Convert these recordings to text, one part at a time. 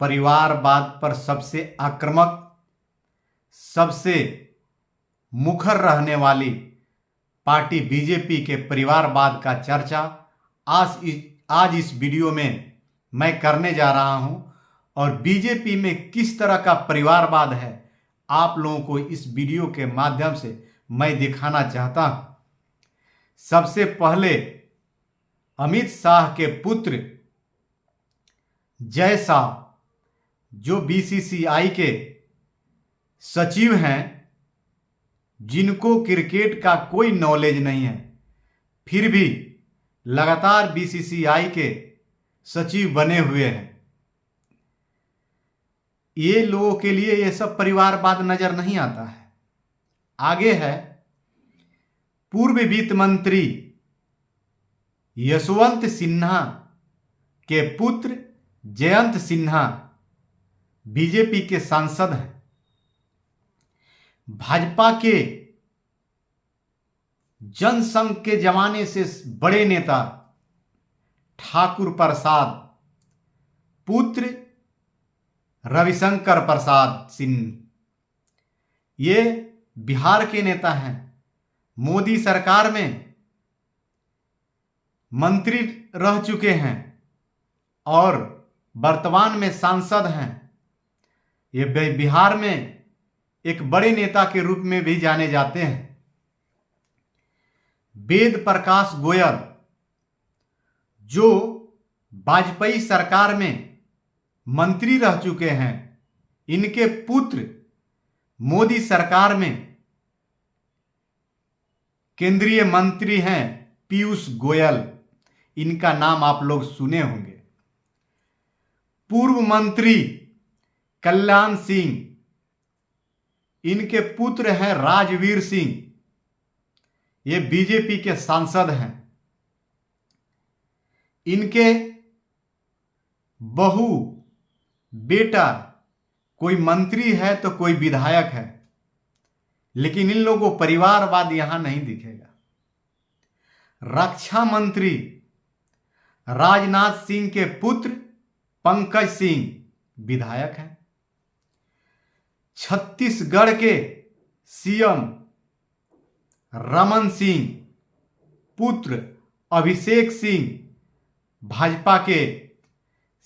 परिवारवाद पर सबसे आक्रामक, सबसे मुखर रहने वाली पार्टी बीजेपी के परिवारवाद का चर्चा आज इस वीडियो में मैं करने जा रहा हूं और बीजेपी में किस तरह का परिवारवाद है आप लोगों को इस वीडियो के माध्यम से मैं दिखाना चाहता हूं। सबसे पहले अमित शाह के पुत्र जय शाह जो बीसीसीआई के सचिव हैं, जिनको क्रिकेट का कोई नॉलेज नहीं है, फिर भी लगातार बीसीसीआई के सचिव बने हुए हैं। ये लोगों के लिए ये सब परिवारवाद नजर नहीं आता है। आगे है पूर्व वित्त मंत्री यशवंत सिन्हा के पुत्र जयंत सिन्हा बीजेपी के सांसद हैं। भाजपा के जनसंघ के जमाने से बड़े नेता ठाकुर प्रसाद पुत्र रविशंकर प्रसाद सिंह, ये बिहार के नेता हैं। मोदी सरकार में मंत्री रह चुके हैं और वर्तमान में सांसद हैं। ये बिहार में एक बड़े नेता के रूप में भी जाने जाते हैं। वेद प्रकाश गोयल जो वाजपेयी सरकार में मंत्री रह चुके हैं, इनके पुत्र मोदी सरकार में केंद्रीय मंत्री हैं पीयूष गोयल। इनका नाम आप लोग सुने होंगे। पूर्व मंत्री कल्याण सिंह, इनके पुत्र हैं राजवीर सिंह, ये बीजेपी के सांसद हैं। इनके बहू बेटा कोई मंत्री है तो कोई विधायक है, लेकिन इन लोगों को परिवारवाद यहां नहीं दिखेगा। रक्षा मंत्री राजनाथ सिंह के पुत्र पंकज सिंह विधायक हैं। छत्तीसगढ़ के सीएम रमन सिंह पुत्र अभिषेक सिंह भाजपा के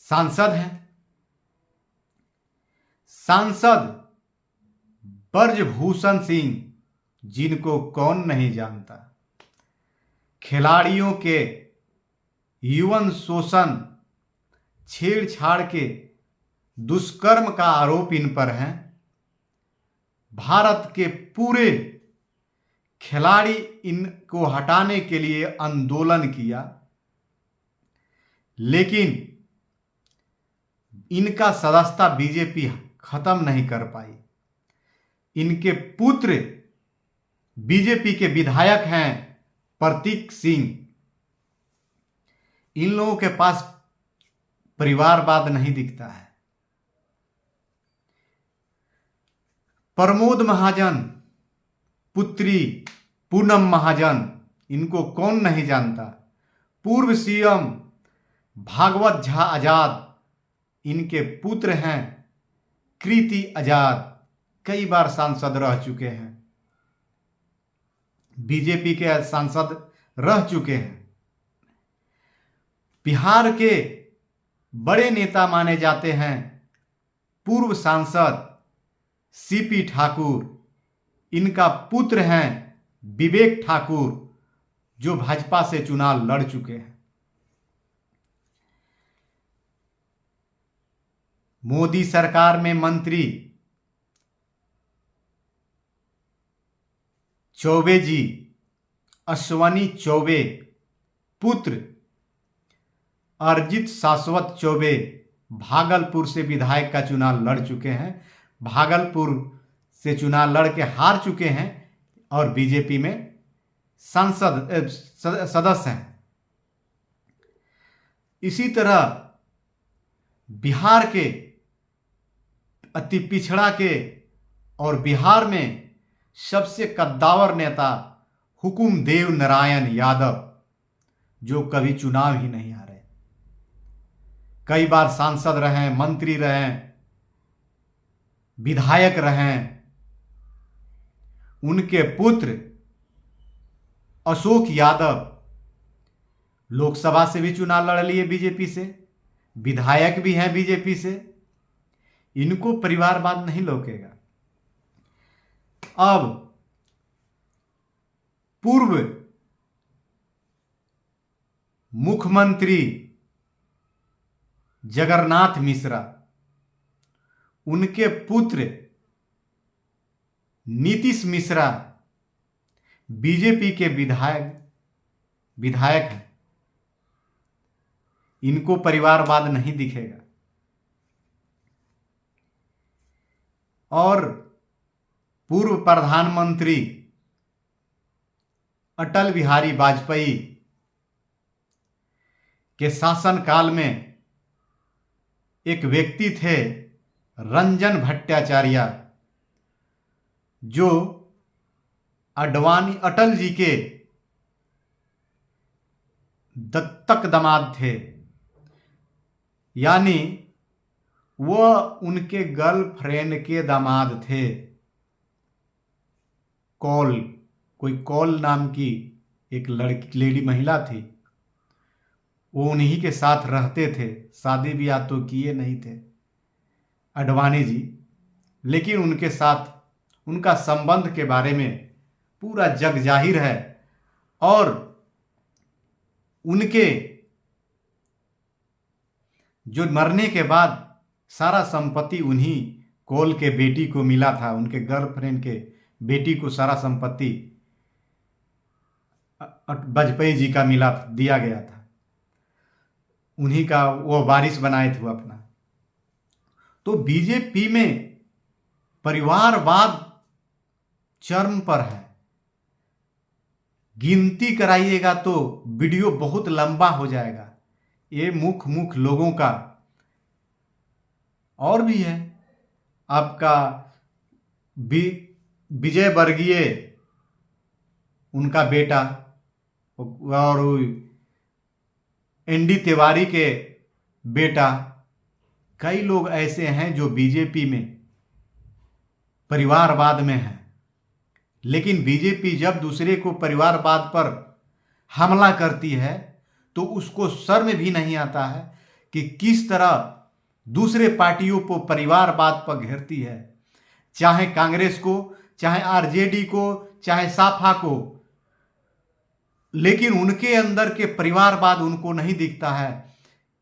सांसद हैं। सांसद ब्रजभूषण सिंह, जिनको कौन नहीं जानता, खिलाड़ियों के यौन शोषण छेड़छाड़ के दुष्कर्म का आरोप इन पर है। भारत के पूरे खिलाड़ी इनको हटाने के लिए आंदोलन किया, लेकिन इनका सदस्यता बीजेपी खत्म नहीं कर पाई। इनके पुत्र बीजेपी के विधायक हैं प्रतीक सिंह। इन लोगों के पास परिवारवाद नहीं दिखता है। प्रमोद महाजन पुत्री पूनम महाजन, इनको कौन नहीं जानता। पूर्व सीएम भागवत झा आजाद, इनके पुत्र हैं कृति आजाद, कई बार सांसद रह चुके हैं, बीजेपी के सांसद रह चुके हैं। बिहार के बड़े नेता माने जाते हैं पूर्व सांसद सीपी ठाकुर, इनका पुत्र हैं विवेक ठाकुर, जो भाजपा से चुनाव लड़ चुके हैं। मोदी सरकार में मंत्री चौबे जी, अश्वनी चौबे पुत्र अरिजीत शाश्वत चौबे भागलपुर से विधायक का चुनाव लड़ चुके हैं। भागलपुर से चुनाव लड़ के हार चुके हैं और बीजेपी में सदस्य हैं। इसी तरह बिहार के अति पिछड़ा के और बिहार में सबसे कद्दावर नेता हुकुमदेव नारायण यादव, जो कभी चुनाव ही नहीं आ रहे। कई बार सांसद रहे, मंत्री रहे, विधायक रहे। उनके पुत्र अशोक यादव लोकसभा से भी चुनाव लड़ लिए बीजेपी से, विधायक भी हैं बीजेपी से। इनको परिवारवाद नहीं लौकेगा। अब पूर्व मुख्यमंत्री जगन्नाथ मिश्रा, उनके पुत्र नीतीश मिश्रा बीजेपी के विधायक हैं। इनको परिवारवाद नहीं दिखेगा। और पूर्व प्रधानमंत्री अटल बिहारी वाजपेयी के शासनकाल में एक व्यक्ति थे रंजन भट्टाचार्य, जो अटल जी के दत्तक दामाद थे, यानी वह उनके गर्लफ्रेंड के दामाद थे। कोई कौल नाम की एक लेडी महिला थी, वो उन्हीं के साथ रहते थे। शादी ब्याह तो किए नहीं थे अडवाणी जी, लेकिन उनके साथ उनका संबंध के बारे में पूरा जग जाहिर है। और उनके जो मरने के बाद सारा संपत्ति उन्हीं कोल के बेटी को मिला था। उनके गर्लफ्रेंड के बेटी को सारा संपत्ति वाजपेयी जी का दिया गया था। उन्हीं का वो वारिस बनाए थे वो अपना। तो बीजेपी में परिवारवाद चरम पर है। गिनती कराइएगा तो वीडियो बहुत लंबा हो जाएगा। ये मुख्य लोगों का और भी है। आपका विजय वर्गीय, उनका बेटा, और एनडी तिवारी के बेटा, कई लोग ऐसे हैं जो बीजेपी में परिवारवाद में हैं। लेकिन बीजेपी जब दूसरे को परिवारवाद पर हमला करती है तो उसको शर्म भी नहीं आता है कि किस तरह दूसरे पार्टियों को परिवारवाद पर घेरती है। चाहे कांग्रेस को, चाहे आरजेडी को, चाहे साफा को, लेकिन उनके अंदर के परिवारवाद उनको नहीं दिखता है।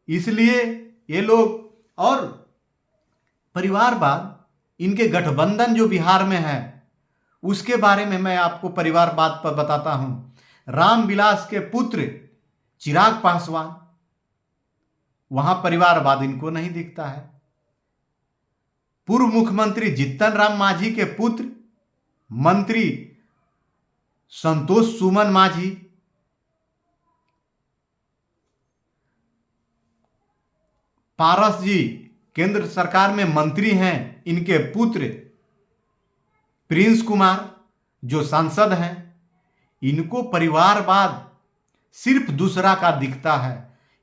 इसलिए ये लोग, और परिवारवाद, इनके गठबंधन जो बिहार में है उसके बारे में मैं आपको परिवारवाद पर बताता हूं। रामविलास के पुत्र चिराग पासवान, वहां परिवारवाद इनको नहीं दिखता है। पूर्व मुख्यमंत्री जीतन राम मांझी के पुत्र मंत्री संतोष सुमन मांझी, पारस जी केंद्र सरकार में मंत्री हैं, इनके पुत्र प्रिंस कुमार जो सांसद हैं, इनको परिवारवाद सिर्फ दूसरा का दिखता है।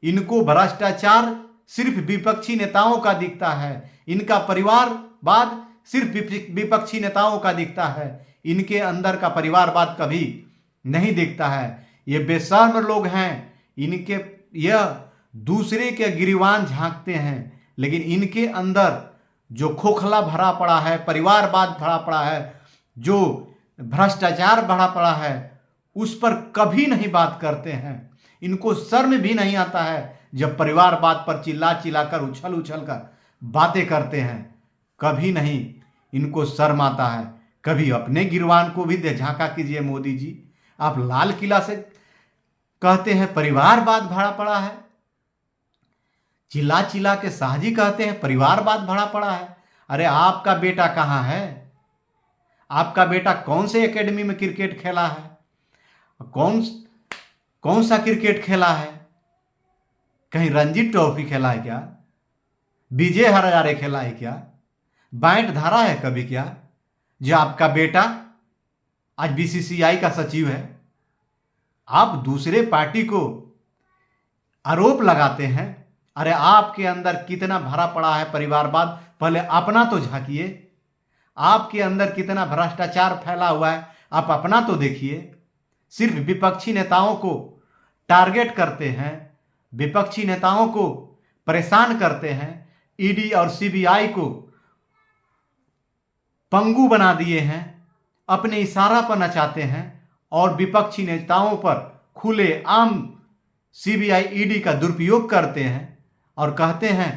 इनको भ्रष्टाचार सिर्फ विपक्षी नेताओं का दिखता है। इनका परिवारवाद सिर्फ विपक्षी नेताओं का दिखता है। इनके अंदर का परिवारवाद कभी नहीं दिखता है। ये बेशर्म लोग हैं। इनके यह दूसरे के गिरीवान झांकते हैं, लेकिन इनके अंदर जो खोखला भरा पड़ा है, परिवारवाद भरा पड़ा है, जो भ्रष्टाचार भरा पड़ा है, उस पर कभी नहीं बात करते हैं। इनको शर्म भी नहीं आता है जब परिवारवाद पर चिल्ला चिल्लाकर उछल कर बातें करते हैं। कभी नहीं इनको शर्म आता है। कभी अपने गिरवान को भी झांका कीजिए मोदी जी। आप लाल किला से कहते हैं परिवारवाद भरा पड़ा है, चिल्ला चिल्ला के शाहजी कहते हैं परिवारवाद भरा पड़ा है। अरे आपका बेटा कहाँ है? आपका बेटा कौन से एकेडमी में क्रिकेट खेला है? कौन सा क्रिकेट खेला है? कहीं रणजी ट्रॉफी खेला है क्या? विजय हजारे खेला है क्या? बैट धरा है कभी क्या? जो आपका बेटा आज बीसीसीआई का सचिव है। आप दूसरे पार्टी को आरोप लगाते हैं अरे आपके अंदर कितना भरा पड़ा है परिवारवाद, पहले अपना तो झांकिए। आपके अंदर कितना भ्रष्टाचार फैला हुआ है, आप अपना तो देखिए। सिर्फ विपक्षी नेताओं को टारगेट करते हैं, विपक्षी नेताओं को परेशान करते हैं, ईडी और सीबीआई को पंगु बना दिए हैं, अपने इशारा पर नचाते हैं और विपक्षी नेताओं पर खुले आम सीबीआई ईडी का दुरुपयोग करते हैं और कहते हैं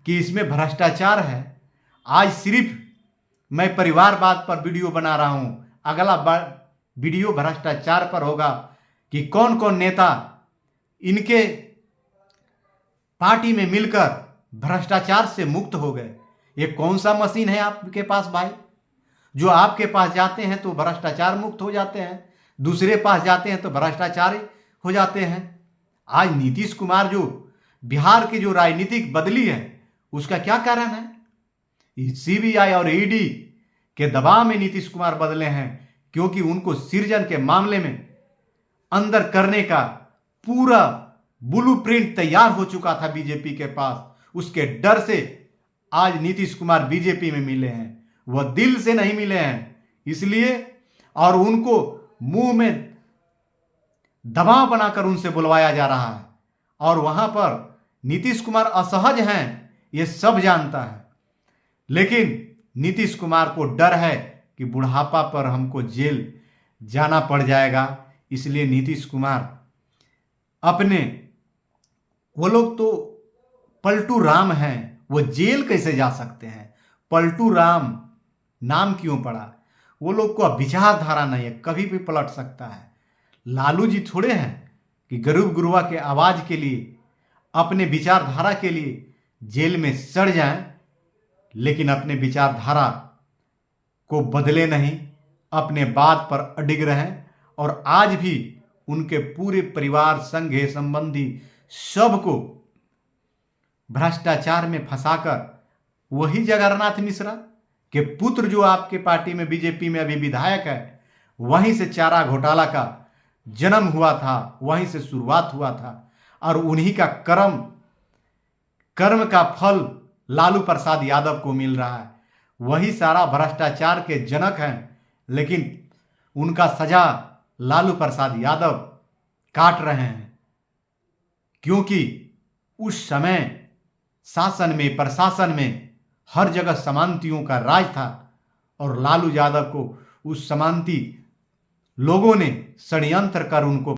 कि इसमें भ्रष्टाचार है। आज सिर्फ मैं परिवारवाद पर वीडियो बना रहा हूं, अगला वीडियो भ्रष्टाचार पर होगा कि कौन कौन नेता इनके पार्टी में मिलकर भ्रष्टाचार से मुक्त हो गए। ये कौन सा मशीन है आपके पास भाई, जो आपके पास जाते हैं तो भ्रष्टाचार मुक्त हो जाते हैं, दूसरे पास जाते हैं तो भ्रष्टाचारी हो जाते हैं। आज नीतीश कुमार जो बिहार की जो राजनीतिक बदली है उसका क्या कारण है? सीबीआई और ईडी के दबाव में नीतीश कुमार बदले हैं, क्योंकि उनको सृजन के मामले में अंदर करने का पूरा ब्लूप्रिंट तैयार हो चुका था बीजेपी के पास। उसके डर से आज नीतीश कुमार बीजेपी में मिले हैं, वह दिल से नहीं मिले हैं इसलिए, और उनको मुंह में दबाव बनाकर उनसे बुलवाया जा रहा है और वहां पर नीतीश कुमार असहज हैं, यह सब जानता है। लेकिन नीतीश कुमार को डर है कि बुढ़ापा पर हमको जेल जाना पड़ जाएगा, इसलिए नीतीश कुमार अपने, वो लोग तो पलटू राम हैं, वो जेल कैसे जा सकते हैं? पलटू राम नाम क्यों पड़ा? वो लोग को अब विचारधारा नहीं है, कभी भी पलट सकता है। लालू जी थोड़े हैं कि गरीब गुरुआ के आवाज के लिए, अपने विचारधारा के लिए जेल में सड़ जाएं, लेकिन अपने विचारधारा को बदले नहीं, अपने बात पर अडिग रहें और आज भी उनके पूरे परिवार, संघे संबंधी सबको भ्रष्टाचार में फंसाकर, वही जगन्नाथ मिश्रा के पुत्र जो आपके पार्टी में बीजेपी में अभी विधायक है, वहीं से चारा घोटाला का जन्म हुआ था, वहीं से शुरुआत हुआ था और उन्हीं का कर्म का फल लालू प्रसाद यादव को मिल रहा है। वही सारा भ्रष्टाचार के जनक हैं, लेकिन उनका सजा लालू प्रसाद यादव काट रहे हैं, क्योंकि उस समय शासन में, प्रशासन में हर जगह समांतियों का राज था और लालू यादव को उस समांती लोगों ने षड्यंत्र कर उनको